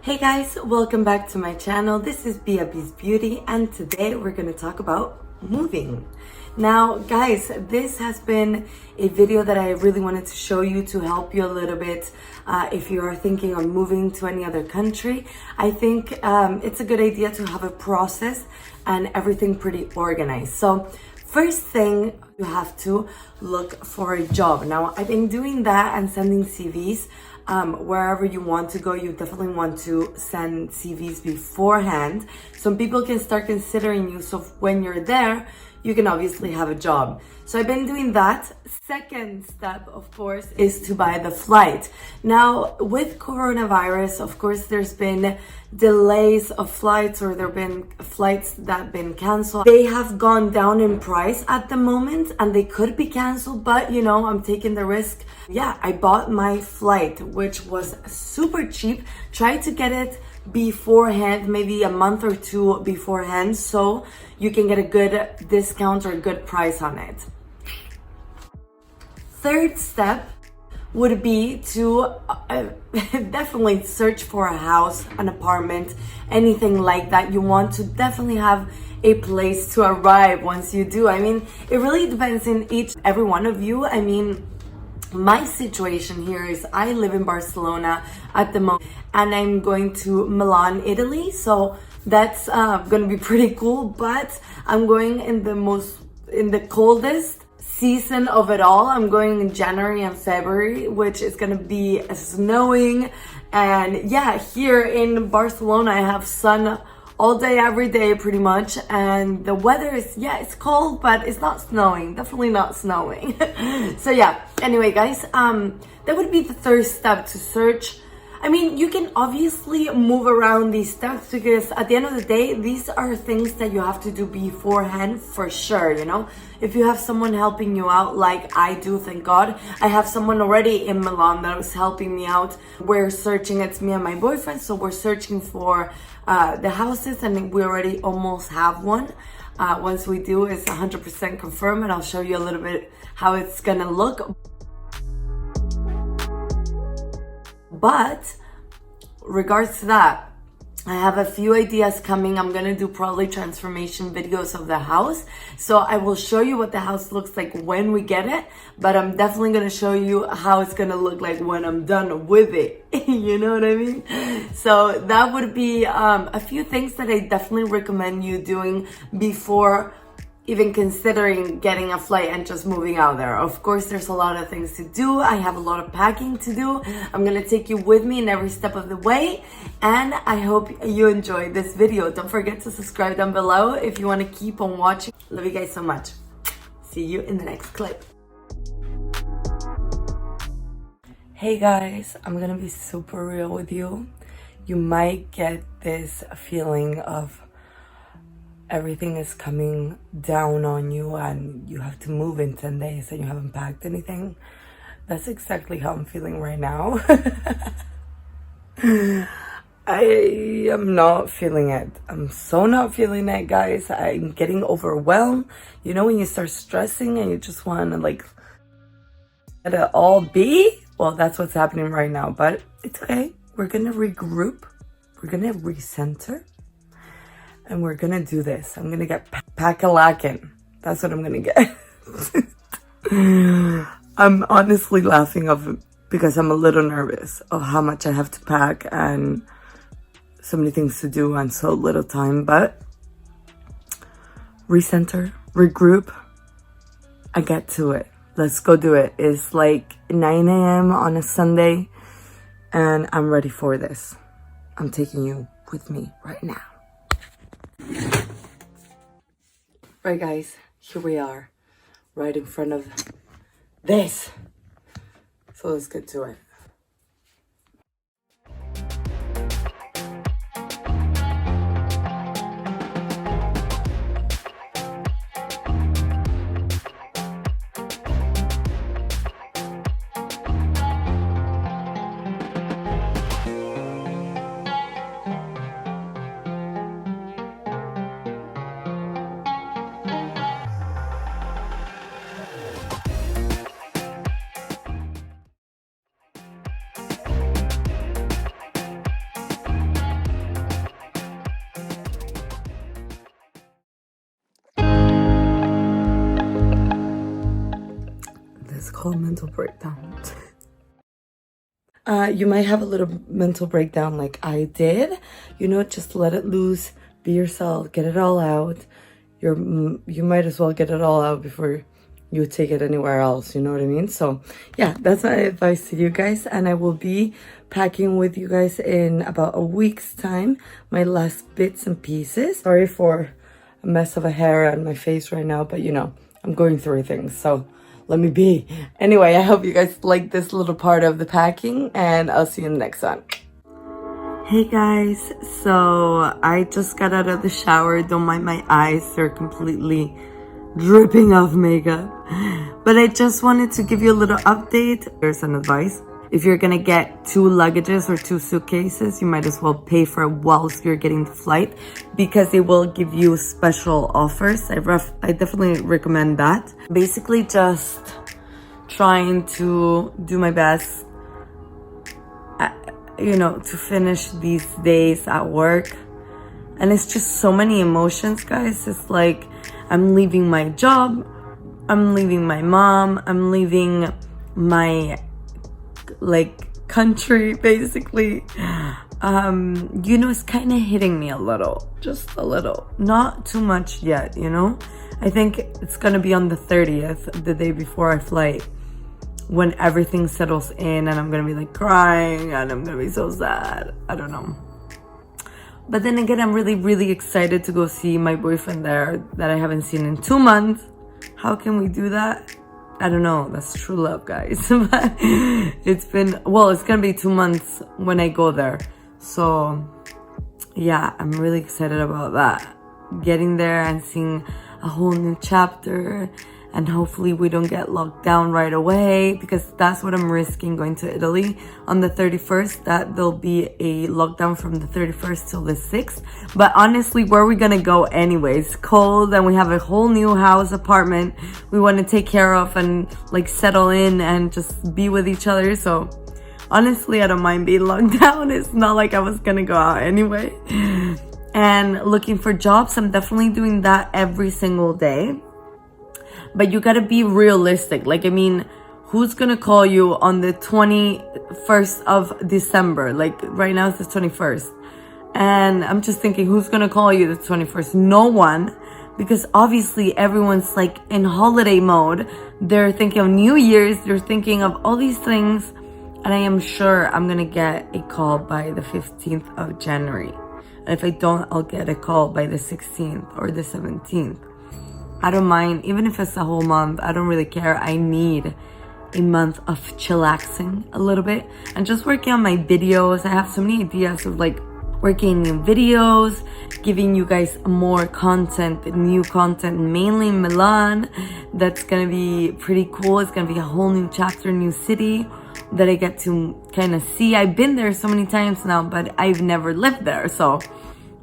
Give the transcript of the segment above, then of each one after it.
Hey guys, welcome back to my channel. This is BeesBeauty and today we're going to talk about moving. Now guys, this has been a video that I really wanted to show you to help you a little bit if you are thinking of moving to any other country. I think it's a good idea to have a process and everything pretty organized. So first thing, you have to look for a job. Now I've been doing that and sending CVs. Wherever you want to go, you definitely want to send CVs beforehand so people can start considering you. So when you're there, you can obviously have a job. So I've been doing that. Second step, of course, is to buy the flight. Now, with coronavirus, of course, there's been delays of flights, or there have been flights that have been canceled. They have gone down in price at the moment and they could be canceled, but you know, I'm taking the risk. Yeah, I bought my flight, which was super cheap. Tried to get it beforehand, maybe a month or two beforehand, so you can get a good discount or a good price on it. Third step would be to definitely search for a house, an apartment, anything like that. You want to definitely have a place to arrive once you do. I mean, it really depends in every one of you. I mean, my situation here is I live in Barcelona at the moment and I'm going to Milan, Italy. So that's going to be pretty cool, but I'm going in the coldest season of it all. I'm going in January and February, which is going to be snowing. And yeah, here in Barcelona, I have sun all day, every day, pretty much. And the weather is, yeah, it's cold, but it's not snowing. Definitely not snowing. So yeah, anyway, guys, that would be the third step, to search. I mean, you can obviously move around these steps because at the end of the day, these are things that you have to do beforehand for sure, you know? If you have someone helping you out, like I do, thank God. I have someone already in Milan that was helping me out. We're searching, it's me and my boyfriend, so we're searching for the houses and we already almost have one. Once we do, it's 100% confirmed and I'll show you a little bit how it's gonna look. But regards to that, I have a few ideas coming. I'm gonna do probably transformation videos of the house. So I will show you what the house looks like when we get it, but I'm definitely gonna show you how it's gonna look like when I'm done with it. You know what I mean? So that would be a few things that I definitely recommend you doing before even considering getting a flight and just moving out there. Of course, there's a lot of things to do. I have a lot of packing to do. I'm gonna take you with me in every step of the way. And I hope you enjoyed this video. Don't forget to subscribe down below if you wanna keep on watching. Love you guys so much. See you in the next clip. Hey guys, I'm gonna be super real with you. You might get this feeling of everything is coming down on you and you have to move in 10 days and you haven't packed anything. That's exactly how I'm feeling right now. I am not feeling it. I'm so not feeling it, guys. I'm getting overwhelmed. You know when you start stressing and you just want to like let it all be? Well, that's what's happening right now, but it's okay. We're gonna regroup. We're gonna recenter. And we're gonna do this. I'm gonna get pack-a-lackin'. That's what I'm gonna get. I'm honestly laughing because I'm a little nervous of how much I have to pack and so many things to do and so little time. But recenter, regroup, I get to it. Let's go do it. It's like 9 a.m. on a Sunday and I'm ready for this. I'm taking you with me right now. Right guys, here we are, right in front of this. So let's get to it. call a mental breakdown. You might have a little mental breakdown like I did. You know, just let it loose. Be yourself. Get it all out. You might as well get it all out before you take it anywhere else. You know what I mean? So yeah, that's my advice to you guys. And I will be packing with you guys in about a week's time. My last bits and pieces. Sorry for a mess of a hair on my face right now, but you know, I'm going through things. So let me be. Anyway, I hope you guys like this little part of the packing, and I'll see you in the next one. Hey guys, so I just got out of the shower. Don't mind my eyes, they're completely dripping off makeup. But I just wanted to give you a little update. Here's some advice. If you're gonna get 2 luggages or 2 suitcases, you might as well pay for it whilst you're getting the flight, because they will give you special offers. I definitely recommend that. Basically just trying to do my best, you know, to finish these days at work. And it's just so many emotions, guys. It's like I'm leaving my job, I'm leaving my mom, I'm leaving my country, basically. You know, it's kind of hitting me a little, just a little, not too much yet, you know. I think it's gonna be on the 30th, the day before I fly, when everything settles in, and I'm gonna be like crying, and I'm gonna be so sad. I don't know. But then again, I'm really excited to go see my boyfriend there that I haven't seen in 2 months. How can we do that? I don't know. That's true love, guys. But it's gonna be 2 months when I go there. So yeah, I'm really excited about that. Getting there and seeing a whole new chapter. And hopefully we don't get locked down right away, because that's what I'm risking going to Italy on the 31st. That there'll be a lockdown from the 31st till the 6th. But honestly, where are we gonna go anyways? It's cold, and we have a whole new house apartment we want to take care of and like settle in and just be with each other. So honestly, I don't mind being locked down. It's not like I was gonna go out anyway. And looking for jobs, I'm definitely doing that every single day. But you gotta be realistic. Like, I mean, who's gonna call you on the 21st of December? Like, right now it's the 21st. And I'm just thinking, who's gonna call you the 21st? No one. Because obviously everyone's like in holiday mode. They're thinking of New Year's. They're thinking of all these things. And I am sure I'm gonna get a call by the 15th of January. And if I don't, I'll get a call by the 16th or the 17th. I don't mind, even if it's a whole month, I don't really care. I need a month of chillaxing a little bit and just working on my videos. I have so many ideas of like working new videos, giving you guys more content, new content, mainly in Milan. That's gonna be pretty cool. It's gonna be a whole new chapter, new city that I get to kind of see. I've been there so many times now, but I've never lived there. So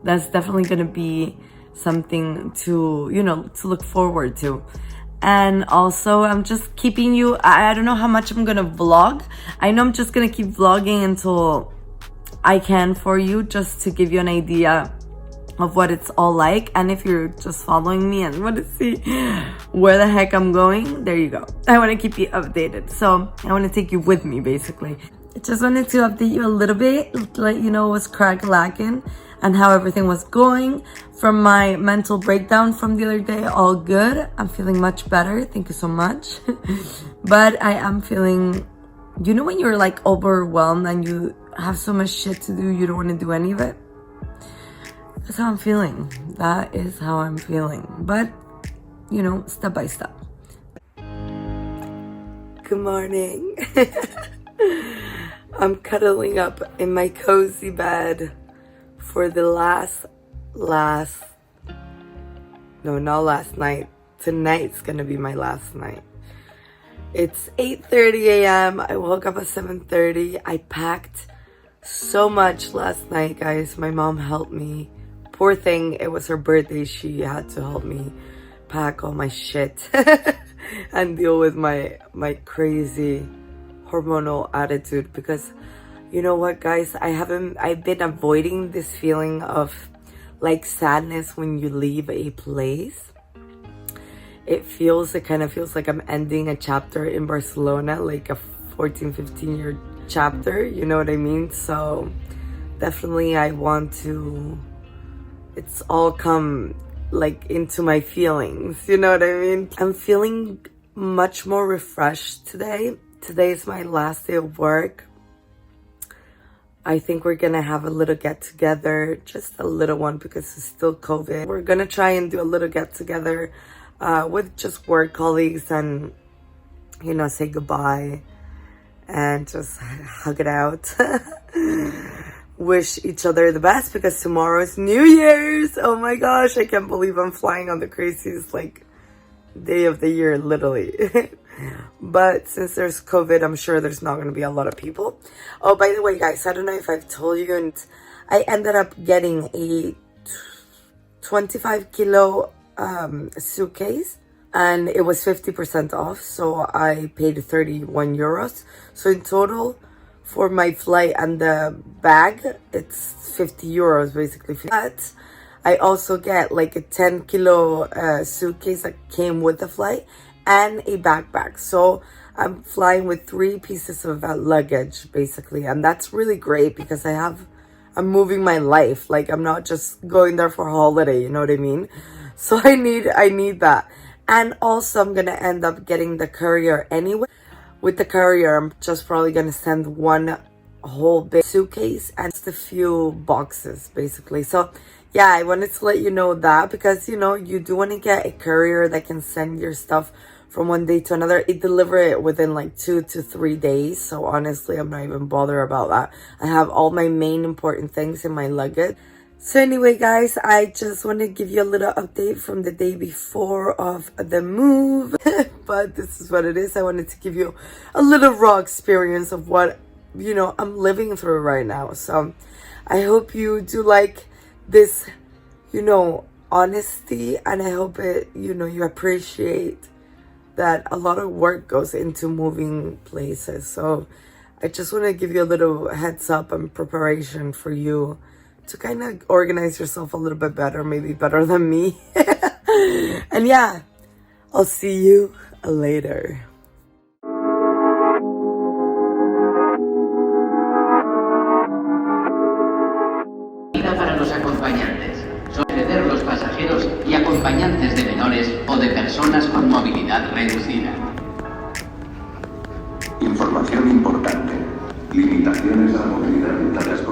that's definitely gonna be something to, you know, to look forward to. And also I'm just keeping you, I don't know how much I'm gonna vlog. I know I'm just gonna keep vlogging until I can for you, just to give you an idea of what it's all like. And if you're just following me and want to see where the heck I'm going, there you go. I want to keep you updated, so I want to take you with me, basically. I just wanted to update you a little bit, let you know what's crack-lacking and how everything was going. From my mental breakdown from the other day, all good. I'm feeling much better. Thank you so much. But I am feeling, you know when you're like overwhelmed and you have so much shit to do, you don't want to do any of it? That's how I'm feeling. That is how I'm feeling. But, you know, step by step. Good morning. I'm cuddling up in my cozy bed for the not last night. Tonight's gonna be my last night. It's 8:30 a.m. I woke up at 7:30. I packed so much last night, guys. My mom helped me. Poor thing, it was her birthday. She had to help me pack all my shit and deal with my crazy hormonal attitude, because you know what, guys, I've been avoiding this feeling of like sadness when you leave a place. it kind of feels like I'm ending a chapter in Barcelona, like a 14-15 year chapter, you know what I mean? So definitely I want to, it's all come like into my feelings, you know what I mean? I'm feeling much more refreshed today. Today is my last day of work. I think we're gonna have a little get together, just a little one because it's still COVID. We're gonna try and do a little get together with just work colleagues and, you know, say goodbye and just hug it out. Wish each other the best because tomorrow is New Year's. Oh my gosh, I can't believe I'm flying on the craziest like day of the year, literally. But since there's COVID, I'm sure there's not going to be a lot of people. Oh, by the way, guys, I don't know if I've told you, and I ended up getting a 25 kilo suitcase, and it was 50% off, so I paid 31 euros. So in total, for my flight and the bag, it's 50 euros basically. But I also get like a 10 kilo suitcase that came with the flight and a backpack. So I'm flying with 3 pieces of luggage basically, and that's really great because I'm moving my life. Like, I'm not just going there for a holiday, you know what I mean? So I need that. And also I'm gonna end up getting the courier anyway. With the courier, I'm just probably gonna send one whole big suitcase and just a few boxes basically. So yeah, I wanted to let you know that because, you know, you do want to get a courier that can send your stuff from one day to another. It deliver it within like 2 to 3 days. So honestly, I'm not even bothered about that. I have all my main important things in my luggage. So anyway, guys, I just want to give you a little update from the day before of the move. But this is what it is. I wanted to give you a little raw experience of what, you know, I'm living through right now. So I hope you do like this, you know, honesty, and I hope it, you know, you appreciate that a lot of work goes into moving places. So I just want to give you a little heads up and preparation for you to kind of organize yourself a little bit better, maybe better than me. And yeah, I'll see you later. Para los acompañantes, suceder los pasajeros y acompañantes de menores o de personas con movilidad reducida. Información importante. Limitaciones a movilidad en tareas